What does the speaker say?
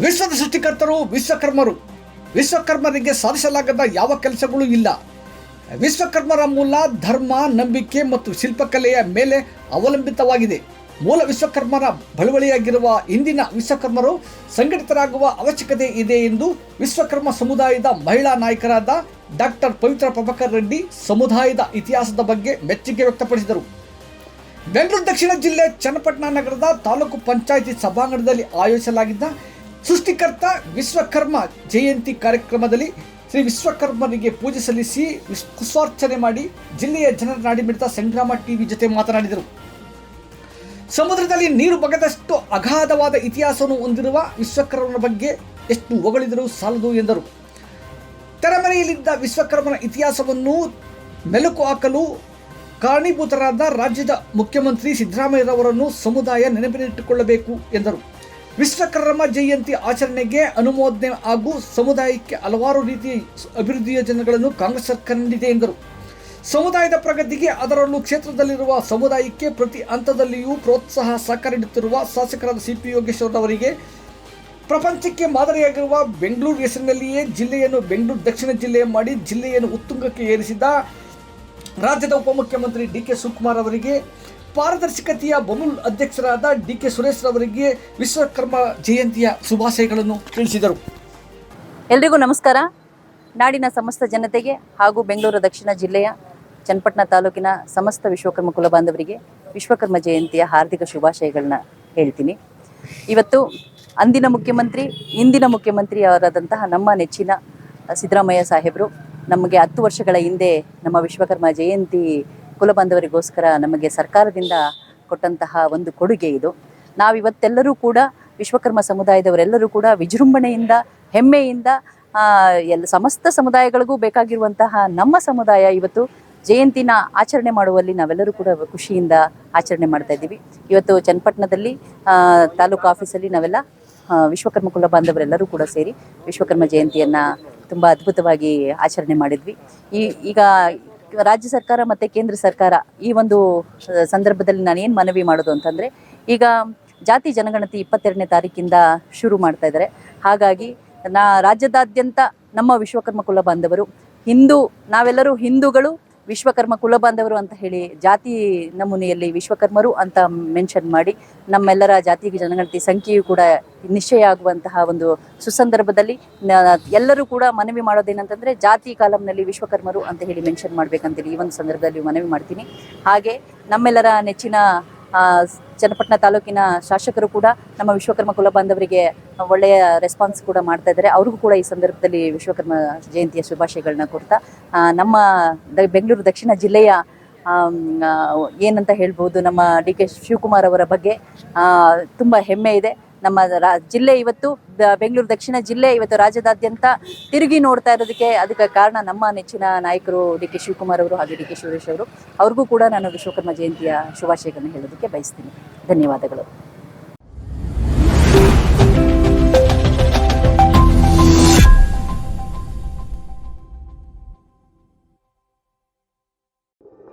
ವಿಶ್ವದ ಸೃಷ್ಟಿಕರ್ತರು ವಿಶ್ವಕರ್ಮರು. ವಿಶ್ವಕರ್ಮರಿಗೆ ಸಾಧಿಸಲಾಗದ ಯಾವ ಕೆಲಸಗಳೂ ಇಲ್ಲ. ವಿಶ್ವಕರ್ಮರ ಮೂಲ ಧರ್ಮ, ನಂಬಿಕೆ ಮತ್ತು ಶಿಲ್ಪಕಲೆಯ ಮೇಲೆ ಅವಲಂಬಿತವಾಗಿದೆ. ಮೂಲ ವಿಶ್ವಕರ್ಮರ ಬಳುವಳಿಯಾಗಿರುವ ಇಂದಿನ ವಿಶ್ವಕರ್ಮರು ಸಂಘಟಿತರಾಗುವ ಅವಶ್ಯಕತೆ ಇದೆ ಎಂದು ವಿಶ್ವಕರ್ಮ ಸಮುದಾಯದ ಮಹಿಳಾ ನಾಯಕರಾದ ಡಾಕ್ಟರ್ ಪವಿತ್ರ ಪ್ರಭಾಕರ್ ರೆಡ್ಡಿ ಸಮುದಾಯದ ಇತಿಹಾಸದ ಬಗ್ಗೆ ಮೆಚ್ಚುಗೆ ವ್ಯಕ್ತಪಡಿಸಿದರು. ಬೆಂಗಳೂರು ದಕ್ಷಿಣ ಜಿಲ್ಲೆ ಚನ್ನಪಟ್ಟಣ ನಗರದ ತಾಲೂಕು ಪಂಚಾಯಿತಿ ಸಭಾಂಗಣದಲ್ಲಿ ಆಯೋಜಿಸಲಾಗಿದ್ದ ಸೃಷ್ಟಿಕರ್ತ ವಿಶ್ವಕರ್ಮ ಜಯಂತಿ ಕಾರ್ಯಕ್ರಮದಲ್ಲಿ ಶ್ರೀ ವಿಶ್ವಕರ್ಮರಿಗೆ ಪೂಜೆ ಸಲ್ಲಿಸಿ ಪುಷ್ಪಾರ್ಚನೆ ಮಾಡಿ ಜಿಲ್ಲೆಯ ಜನರ ನಾಡಿಮಿಡಿತ ಸಂಗ್ರಾಮ ಟಿವಿ ಜೊತೆ ಮಾತನಾಡಿದರು. ಸಮುದ್ರದಲ್ಲಿ ನೀರು ಬಗೆದಷ್ಟು ಅಗಾಧವಾದ ಇತಿಹಾಸವನ್ನು ಹೊಂದಿರುವ ವಿಶ್ವಕರ್ಮನ ಬಗ್ಗೆ ಎಷ್ಟು ಹೊಗಳಿದರೂ ಸಾಲದು ಎಂದರು. ತೆರೆಮರೆಯಲ್ಲಿದ್ದ ವಿಶ್ವಕರ್ಮನ ಇತಿಹಾಸವನ್ನು ಮೆಲುಕು ಹಾಕಲು ಕಾರಣೀಭೂತರಾದ ರಾಜ್ಯದ ಮುಖ್ಯಮಂತ್ರಿ ಸಿದ್ದರಾಮಯ್ಯರವರನ್ನು ಸಮುದಾಯ ನೆನಪಿನಲ್ಲಿಟ್ಟುಕೊಳ್ಳಬೇಕು ಎಂದರು. ವಿಶ್ವಕರ್ಮ ಜಯಂತಿ ಆಚರಣೆಗೆ ಅನುಮೋದನೆ ಹಾಗೂ ಸಮುದಾಯಕ್ಕೆ ಹಲವಾರು ರೀತಿಯ ಅಭಿವೃದ್ಧಿ ಯೋಜನೆಗಳನ್ನು ಕಾಂಗ್ರೆಸ್ ಸರ್ಕಾರ ನೀಡಿದೆ ಎಂದರು. ಸಮುದಾಯದ ಪ್ರಗತಿಗೆ ಅದರಲ್ಲೂ ಕ್ಷೇತ್ರದಲ್ಲಿರುವ ಸಮುದಾಯಕ್ಕೆ ಪ್ರತಿ ಹಂತದಲ್ಲಿಯೂ ಪ್ರೋತ್ಸಾಹ ಸಹಕಾರ ನೀಡುತ್ತಿರುವ ಶಾಸಕರಾದ ಸಿಪಿ ಯೋಗೇಶ್ವರ್ ಅವರಿಗೆ ಪ್ರಪಂಚಕ್ಕೆ ಮಾದರಿಯಾಗಿರುವ ಬೆಂಗಳೂರು ಹೆಸರಿನಲ್ಲಿಯೇ ಜಿಲ್ಲೆಯನ್ನು ಬೆಂಗಳೂರು ದಕ್ಷಿಣ ಜಿಲ್ಲೆ ಮಾಡಿ ಜಿಲ್ಲೆಯನ್ನು ಉತ್ತುಂಗಕ್ಕೆ ಏರಿಸಿದ ರಾಜ್ಯದ ಉಪಮುಖ್ಯಮಂತ್ರಿ ಡಿ.ಕೆ. ಶಿವಕುಮಾರ್ ಅವರಿಗೆ, ಪಾರದರ್ಶಕತೆಯ ಬಮೂಲ್ ಅಧ್ಯಕ್ಷರಾದ ಡಿ.ಕೆ. ಸುರೇಶ್ ಅವರಿಗೆ ವಿಶ್ವಕರ್ಮ ಜಯಂತಿಯ ಶುಭಾಶಯಗಳನ್ನು ತಿಳಿಸಿದರು. ಎಲ್ರಿಗೂ ನಮಸ್ಕಾರ. ನಾಡಿನ ಸಮಸ್ತ ಜನತೆಗೆ ಹಾಗೂ ಬೆಂಗಳೂರು ದಕ್ಷಿಣ ಜಿಲ್ಲೆಯ ಚನ್ನಪಟ್ಟಣ ತಾಲೂಕಿನ ಸಮಸ್ತ ವಿಶ್ವಕರ್ಮ ಕುಲ ಬಾಂಧವರಿಗೆ ವಿಶ್ವಕರ್ಮ ಜಯಂತಿಯ ಹಾರ್ದಿಕ ಶುಭಾಶಯಗಳನ್ನ ಹೇಳ್ತೀನಿ. ಇವತ್ತು ಅಂದಿನ ಮುಖ್ಯಮಂತ್ರಿ, ಇಂದಿನ ಮುಖ್ಯಮಂತ್ರಿ ಅವರಾದಂತಹ ನಮ್ಮ ನೆಚ್ಚಿನ ಸಿದ್ದರಾಮಯ್ಯ ಸಾಹೇಬರು ನಮಗೆ 10 ವರ್ಷಗಳ ಹಿಂದೆ ನಮ್ಮ ವಿಶ್ವಕರ್ಮ ಜಯಂತಿ ಕುಲಬಾಂಧವರಿಗೋಸ್ಕರ ನಮಗೆ ಸರ್ಕಾರದಿಂದ ಕೊಟ್ಟಂತಹ ಒಂದು ಕೊಡುಗೆ ಇದು. ನಾವಿವತ್ತೆಲ್ಲರೂ ಕೂಡ ವಿಶ್ವಕರ್ಮ ಸಮುದಾಯದವರೆಲ್ಲರೂ ಕೂಡ ವಿಜೃಂಭಣೆಯಿಂದ, ಹೆಮ್ಮೆಯಿಂದ ಸಮಸ್ತ ಸಮುದಾಯಗಳಿಗೂ ಬೇಕಾಗಿರುವಂತಹ ನಮ್ಮ ಸಮುದಾಯ ಇವತ್ತು ಜಯಂತಿನ ಆಚರಣೆ ಮಾಡುವಲ್ಲಿ ನಾವೆಲ್ಲರೂ ಕೂಡ ಖುಷಿಯಿಂದ ಆಚರಣೆ ಮಾಡ್ತಾ ಇದ್ದೀವಿ. ಇವತ್ತು ಚನ್ನಪಟ್ಟಣದಲ್ಲಿ ತಾಲೂಕು ಆಫೀಸಲ್ಲಿ ನಾವೆಲ್ಲ ವಿಶ್ವಕರ್ಮ ಕುಲ ಬಾಂಧವರೆಲ್ಲರೂ ಕೂಡ ಸೇರಿ ವಿಶ್ವಕರ್ಮ ಜಯಂತಿಯನ್ನು ತುಂಬ ಅದ್ಭುತವಾಗಿ ಆಚರಣೆ ಮಾಡಿದ್ವಿ. ಈಗ ರಾಜ್ಯ ಸರ್ಕಾರ ಮತ್ತು ಕೇಂದ್ರ ಸರ್ಕಾರ ಈ ಒಂದು ಸಂದರ್ಭದಲ್ಲಿ ನಾನು ಏನು ಮನವಿ ಮಾಡೋದು ಅಂತಂದರೆ, ಈಗ ಜಾತಿ ಜನಗಣತಿ 22ನೇ ತಾರೀಕಿಂದ ಶುರು ಮಾಡ್ತಾ ಇದ್ದಾರೆ. ಹಾಗಾಗಿ ರಾಜ್ಯದಾದ್ಯಂತ ನಮ್ಮ ವಿಶ್ವಕರ್ಮ ಕುಲ ಬಾಂಧವರು ನಾವೆಲ್ಲರೂ ಹಿಂದೂಗಳು, ವಿಶ್ವಕರ್ಮ ಕುಲ ಬಾಂಧವರು ಅಂತ ಹೇಳಿ ಜಾತಿ ನಮೂನೆಯಲ್ಲಿ ವಿಶ್ವಕರ್ಮರು ಅಂತ ಮೆನ್ಷನ್ ಮಾಡಿ ನಮ್ಮೆಲ್ಲರ ಜಾತಿ ಜನಗಣತಿ ಸಂಖ್ಯೆಯು ಕೂಡ ನಿಶ್ಚಯ ಆಗುವಂತಹ ಒಂದು ಸುಸಂದರ್ಭದಲ್ಲಿ ಎಲ್ಲರೂ ಕೂಡ ಮನವಿ ಮಾಡೋದೇನಂತಂದರೆ ಜಾತಿ ಕಾಲಂನಲ್ಲಿ ವಿಶ್ವಕರ್ಮರು ಅಂತ ಹೇಳಿ ಮೆನ್ಷನ್ ಮಾಡಬೇಕಂತೇಳಿ ಈ ಒಂದು ಸಂದರ್ಭದಲ್ಲಿ ಮನವಿ ಮಾಡ್ತೀನಿ. ಹಾಗೆ ನಮ್ಮೆಲ್ಲರ ನೆಚ್ಚಿನ ಚನ್ನಪಟ್ಟಣ ತಾಲೂಕಿನ ಶಾಸಕರು ಕೂಡ ನಮ್ಮ ವಿಶ್ವಕರ್ಮ ಕುಲ ಬಾಂಧವರಿಗೆ ಒಳ್ಳೆಯ ರೆಸ್ಪಾನ್ಸ್ ಕೂಡ ಮಾಡ್ತಾ ಇದ್ದಾರೆ. ಅವ್ರಿಗೂ ಕೂಡ ಈ ಸಂದರ್ಭದಲ್ಲಿ ವಿಶ್ವಕರ್ಮ ಜಯಂತಿಯ ಶುಭಾಶಯಗಳನ್ನ ಕೊಡ್ತಾ, ನಮ್ಮ ಬೆಂಗಳೂರು ದಕ್ಷಿಣ ಜಿಲ್ಲೆಯ ಏನಂತ ಹೇಳ್ಬೋದು, ನಮ್ಮ ಡಿ.ಕೆ. ಶಿವಕುಮಾರ್ ಅವರ ಬಗ್ಗೆ ತುಂಬ ಹೆಮ್ಮೆ ಇದೆ. ನಮ್ಮ ಜಿಲ್ಲೆ ಇವತ್ತು ಬೆಂಗಳೂರು ದಕ್ಷಿಣ ಜಿಲ್ಲೆ ಇವತ್ತು ರಾಜ್ಯದಾದ್ಯಂತ ತಿರುಗಿ ನೋಡ್ತಾ ಇರೋದಕ್ಕೆ ಅದಕ್ಕೆ ಕಾರಣ ನಮ್ಮ ನೆಚ್ಚಿನ ನಾಯಕರು ಡಿ.ಕೆ. ಶಿವಕುಮಾರ್ ಅವರು ಹಾಗೆ ಡಿ.ಕೆ. ಸುರೇಶ್ ಅವರು. ಅವ್ರಿಗೂ ಕೂಡ ನಾನು ವಿಶ್ವಕರ್ಮ ಜಯಂತಿಯ ಶುಭಾಶಯಗಳನ್ನು ಹೇಳೋದಕ್ಕೆ ಬಯಸ್ತೀನಿ. ಧನ್ಯವಾದಗಳು.